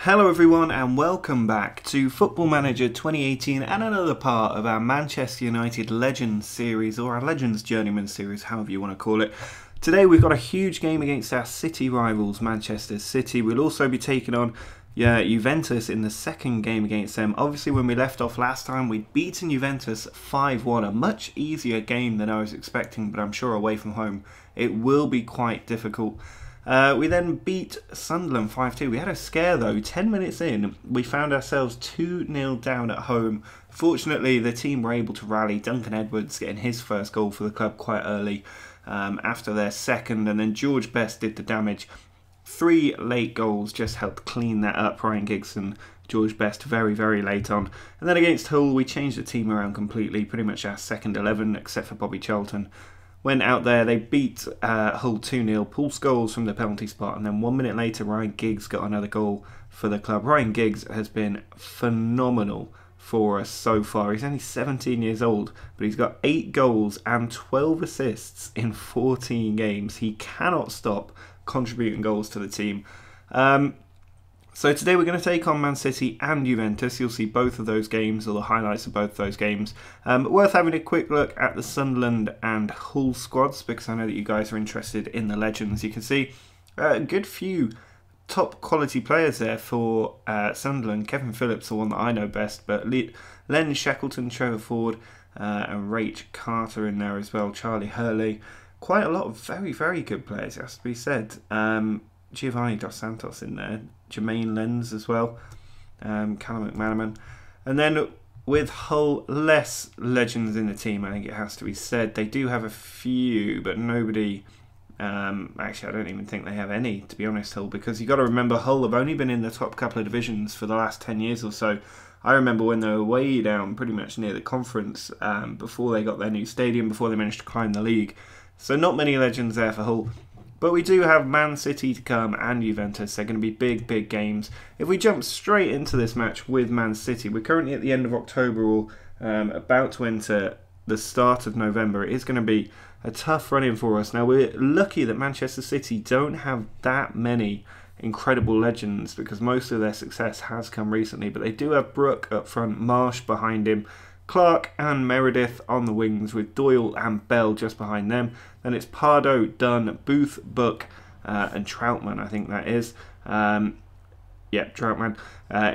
Hello everyone and welcome back to Football Manager 2018 and another part of our Manchester United Legends series, or our Legends Journeyman series, however you want to call it. Today we've got a huge game against our City rivals, Manchester City. We'll also be taking on Juventus in the second game against them. Obviously when we left off last time we'd beaten Juventus 5-1, a much easier game than I was expecting, but I'm sure away from home it will be quite difficult. We then beat Sunderland 5-2. We had a scare though. 10 minutes in, we found ourselves 2-0 down at home. Fortunately, the team were able to rally. Duncan Edwards getting his first goal for the club quite early after their second, and then George Best did the damage. 3 late goals just helped clean that up. Ryan Giggs and George Best very, very late on. And then against Hull, we changed the team around completely. Pretty much our second 11, except for Bobby Charlton. Went out there, they beat Hull 2-0, Paul Scholes from the penalty spot, and then 1 minute later Ryan Giggs got another goal for the club. Ryan Giggs has been phenomenal for us so far. He's only 17 years old, but he's got 8 goals and 12 assists in 14 games. He cannot stop contributing goals to the team. So today we're going to take on Man City and Juventus. You'll see both of those games, or the highlights of both of those games. But worth having a quick look at the Sunderland and Hull squads, because I know that you guys are interested in the legends. You can see a good few top quality players there for Sunderland. Kevin Phillips, the one that I know best, but Len Shackleton, Trevor Ford, and Rach Carter in there as well. Charlie Hurley. Quite a lot of very, very good players, it has to be said. Giovanni Dos Santos in there, Jermaine Lenz as well, Callum McManaman. And then with Hull, less legends in the team, I think it has to be said. They do have a few, but nobody... actually, I don't even think they have any, to be honest, Hull, because you've got to remember Hull have only been in the top couple of divisions for the last 10 years or so. I remember when they were way down, pretty much near the conference, before they got their new stadium, before they managed to climb the league. So not many legends there for Hull. But we do have Man City to come and Juventus. They're going to be big, big games. If we jump straight into this match with Man City, we're currently at the end of October, or about to enter the start of November. It is going to be a tough run-in for us. Now, we're lucky that Manchester City don't have that many incredible legends, because most of their success has come recently. But they do have Brook up front, Marsh behind him, Clark and Meredith on the wings, with Doyle and Bell just behind them. Then it's Pardo, Dunn, Booth, Buck, and Troutman, I think that is. Troutman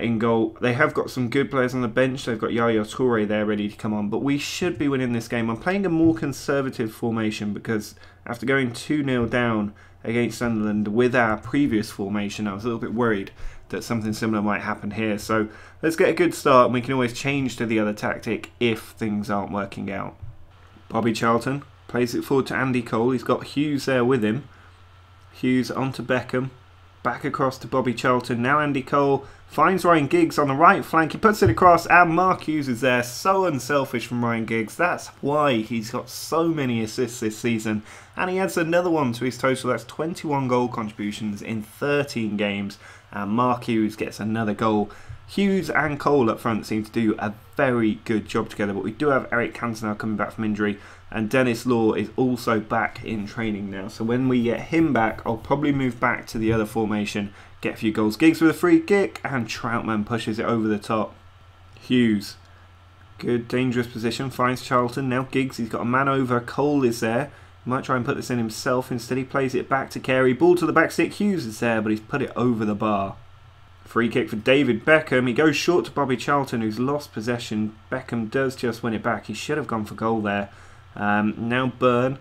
in goal. They have got some good players on the bench. They've got Yaya Toure there ready to come on. But we should be winning this game. I'm playing a more conservative formation, because after going 2-0 down against Sunderland with our previous formation, I was a little bit worried that something similar might happen here. So let's get a good start, and we can always change to the other tactic if things aren't working out. Bobby Charlton plays it forward to Andy Cole. He's got Hughes there with him. Hughes onto Beckham. Back across to Bobby Charlton. Now Andy Cole finds Ryan Giggs on the right flank. He puts it across, and Mark Hughes is there. So unselfish from Ryan Giggs. That's why he's got so many assists this season. And he adds another one to his total. That's 21 goal contributions in 13 games. And Mark Hughes gets another goal. Hughes and Cole up front seem to do a very good job together. But we do have Eric Cantona coming back from injury. And Dennis Law is also back in training now. So when we get him back, I'll probably move back to the other formation, get a few goals. Giggs with a free kick, and Troutman pushes it over the top. Hughes, good dangerous position, finds Charlton. Now Giggs, he's got a man over. Cole is there. He might try and put this in himself. Instead he plays it back to Carey. Ball to the back stick. Hughes is there, but he's put it over the bar. Free kick for David Beckham. He goes short to Bobby Charlton, who's lost possession. Beckham does just win it back. He should have gone for goal there. Now Byrne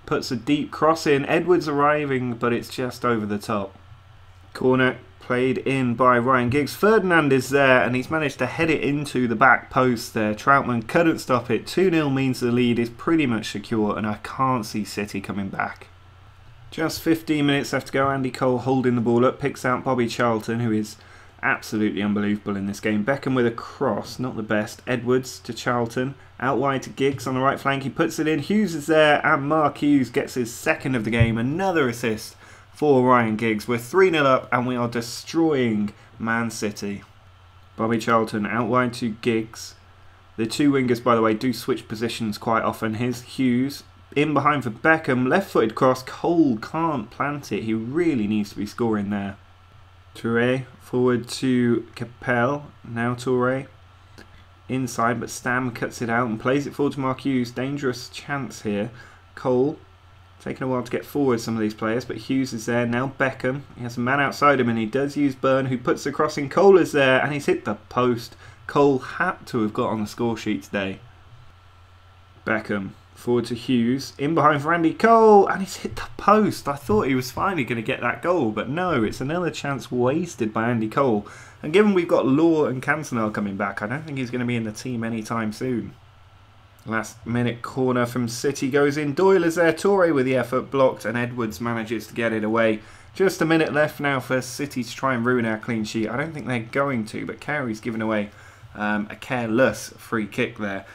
puts a deep cross in. Edwards arriving, but it's just over the top. Corner played in by Ryan Giggs. Ferdinand is there, and he's managed to head it into the back post there. Troutman couldn't stop it. 2-0 means the lead is pretty much secure, and I can't see City coming back. Just 15 minutes left to go. Andy Cole holding the ball up, picks out Bobby Charlton, who is absolutely unbelievable in this game. Beckham with a cross, not the best. Edwards to Charlton, out wide to Giggs on the right flank. He puts it in. Hughes is there, and Mark Hughes gets his second of the game. Another assist for Ryan Giggs. We're 3-0 up, and we are destroying Man City. Bobby Charlton out wide to Giggs. The two wingers, by the way, do switch positions quite often. Here's Hughes in behind for Beckham. Left-footed cross. Cole can't plant it. He really needs to be scoring there. Touré forward to Capel. Now Touré inside, but Stam cuts it out and plays it forward to Marquez. Dangerous chance here. Cole taking a while to get forward some of these players, but Hughes is there. Now Beckham. He has a man outside him and he does use Byrne, who puts the crossing. Cole is there and he's hit the post. Cole had to have got on the score sheet today. Beckham forward to Hughes, in behind for Andy Cole, and he's hit the post. I thought he was finally going to get that goal, but no, it's another chance wasted by Andy Cole. And given we've got Law and Cantona coming back, I don't think he's going to be in the team anytime soon. Last minute corner from City goes in. Doyle is there, Touré with the effort blocked, and Edwards manages to get it away. Just a minute left now for City to try and ruin our clean sheet. I don't think they're going to, but Carey's given away a careless free kick there.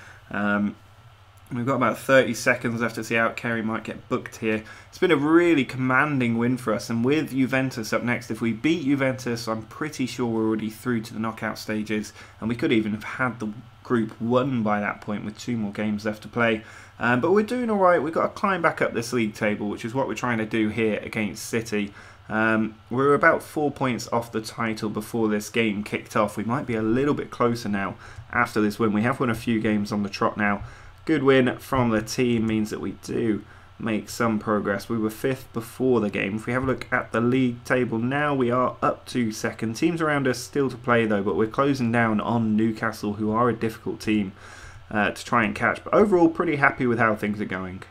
We've got about 30 seconds left to see out. Carey might get booked here. It's been a really commanding win for us, and with Juventus up next, if we beat Juventus, I'm pretty sure we're already through to the knockout stages, and we could even have had the group won by that point with 2 more games left to play. But we're doing alright. We've got to climb back up this league table, which is what we're trying to do here against City. We're about 4 points off the title before this game kicked off. We might be a little bit closer now after this win. We have won a few games on the trot now. Good win from the team means that we do make some progress. We were 5th before the game. If we have a look at the league table now, we are up to 2nd. Teams around us still to play though, but we're closing down on Newcastle, who are a difficult team to try and catch. But overall, pretty happy with how things are going.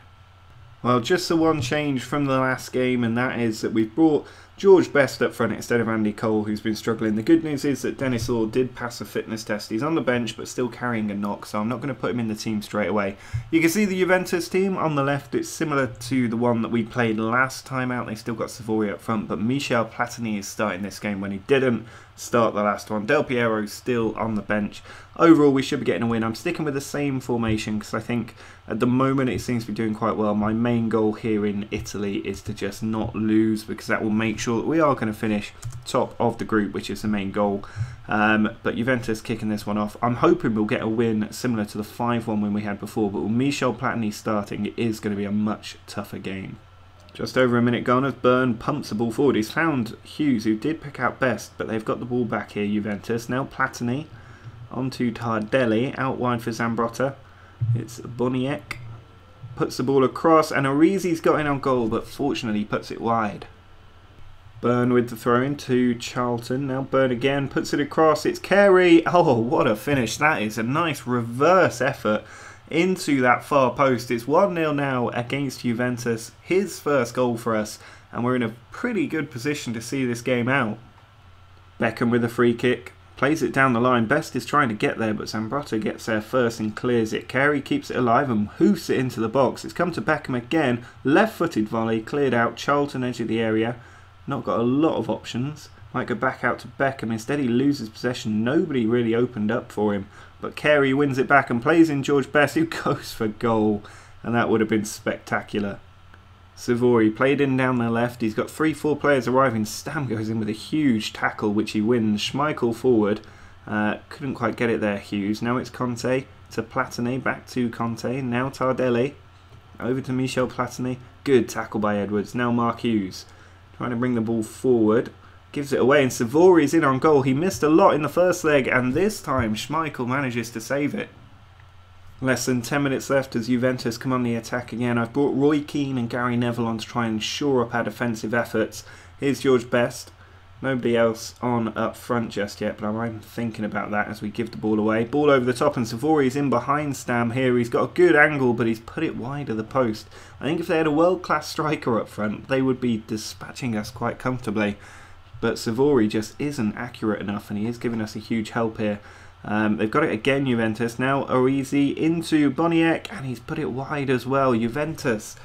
Well, just the one change from the last game, and that is that we've brought George Best up front instead of Andy Cole, who's been struggling. The good news is that Dennis Orr did pass a fitness test. He's on the bench, but still carrying a knock, so I'm not going to put him in the team straight away. You can see the Juventus team on the left. It's similar to the one that we played last time out. They still got Savory up front, but Michel Platini is starting this game when he didn't start the last one. Del Piero's still on the bench. Overall, we should be getting a win. I'm sticking with the same formation because I think at the moment it seems to be doing quite well. My main goal here in Italy is to just not lose, because that will make sure that we are going to finish top of the group, which is the main goal. But Juventus kicking this one off. I'm hoping we'll get a win similar to the 5-1 win we had before, but with Michel Platini starting, it is going to be a much tougher game. Just over a minute gone as Byrne pumps the ball forward. He's found Hughes, who did pick out Best, but they've got the ball back here, Juventus. Now Platini onto Tardelli, out wide for Zambrotta. It's Boniek. Puts the ball across, and Orizi's got in on goal, but fortunately puts it wide. Byrne with the throw in to Charlton. Now Byrne again, puts it across. It's Carey. Oh, what a finish. That is a nice reverse effort into that far post. It's 1-0 now against Juventus. His first goal for us, and we're in a pretty good position to see this game out. Beckham with a free kick. Plays it down the line. Best is trying to get there, but Zambrotta gets there first and clears it. Carey keeps it alive and hoofs it into the box. It's come to Beckham again. Left-footed volley, cleared out. Charlton edge of the area. Not got a lot of options. Might go back out to Beckham. Instead he loses possession. Nobody really opened up for him. But Carey wins it back and plays in George Best, who goes for goal. And that would have been spectacular. Savory played in down the left. He's got 3-4 players arriving. Stam goes in with a huge tackle, which he wins. Schmeichel forward. Couldn't quite get it there, Hughes. Now it's Conte to Platini. Back to Conte. Now Tardelli. Over to Michel Platini. Good tackle by Edwards. Now Mark Hughes. Trying to bring the ball forward. Gives it away, and Savory's in on goal. He missed a lot in the first leg, and this time Schmeichel manages to save it. Less than 10 minutes left as Juventus come on the attack again. I've brought Roy Keane and Gary Neville on to try and shore up our defensive efforts. Here's George Best. Nobody else on up front just yet, but I'm thinking about that as we give the ball away. Ball over the top, and Savory's in behind Stam here. He's got a good angle, but he's put it wide of the post. I think if they had a world-class striker up front, they would be dispatching us quite comfortably. But Savory just isn't accurate enough, and he is giving us a huge help here. They've got it again, Juventus. Now Orizi into Boniek, and he's put it wide as well. Juventus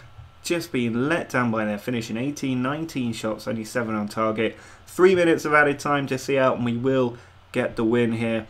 just being let down by their finishing. 18-19 shots, only 7 on target. 3 minutes of added time to see out, and we will get the win here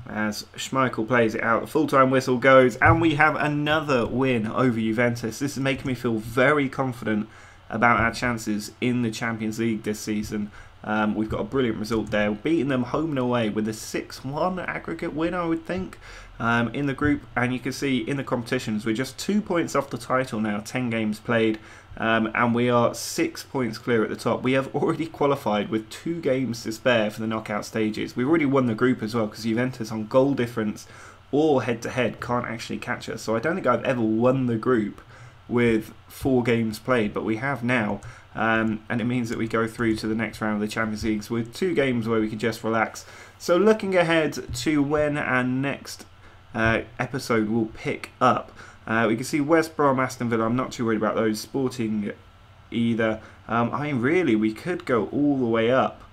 as Schmeichel plays it out. The full-time whistle goes, and we have another win over Juventus. This is making me feel very confident about our chances in the Champions League this season. We've got a brilliant result there, beating them home and away with a 6-1 aggregate win, I would think, in the group. And you can see in the competitions, we're just 2 points off the title now, 10 games played, and we are 6 points clear at the top. We have already qualified with 2 games to spare for the knockout stages. We've already won the group as well, because Juventus on goal difference or head-to-head can't actually catch us. So I don't think I've ever won the group with 4 games played, but we have now, and it means that we go through to the next round of the Champions League with 2 games where we can just relax. So looking ahead to when our next episode will pick up, we can see West Brom, Aston Villa. I'm not too worried about those. Sporting either. I mean, really, we could go all the way up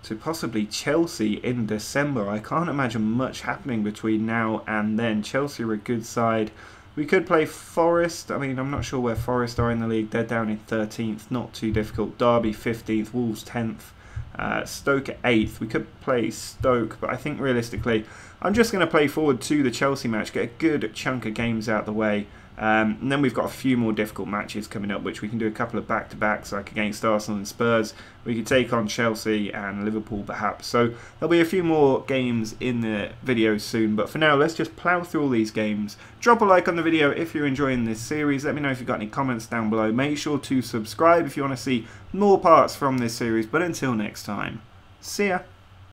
to possibly Chelsea in December. I can't imagine much happening between now and then. Chelsea are a good side. We could play Forest. I mean, I'm not sure where Forest are in the league. They're down in 13th. Not too difficult. Derby 15th. Wolves 10th. Stoke at 8th. We could play Stoke, but I think realistically, I'm just going to play forward to the Chelsea match, get a good chunk of games out the way. And then we've got a few more difficult matches coming up, which we can do a couple of back-to-backs, like against Arsenal and Spurs. We could take on Chelsea and Liverpool perhaps. So there'll be a few more games in the video soon, but for now let's just plough through all these games. Drop a like on the video if you're enjoying this series. Let me know if you've got any comments down below. Make sure to subscribe if you want to see more parts from this series, but until next time, see ya!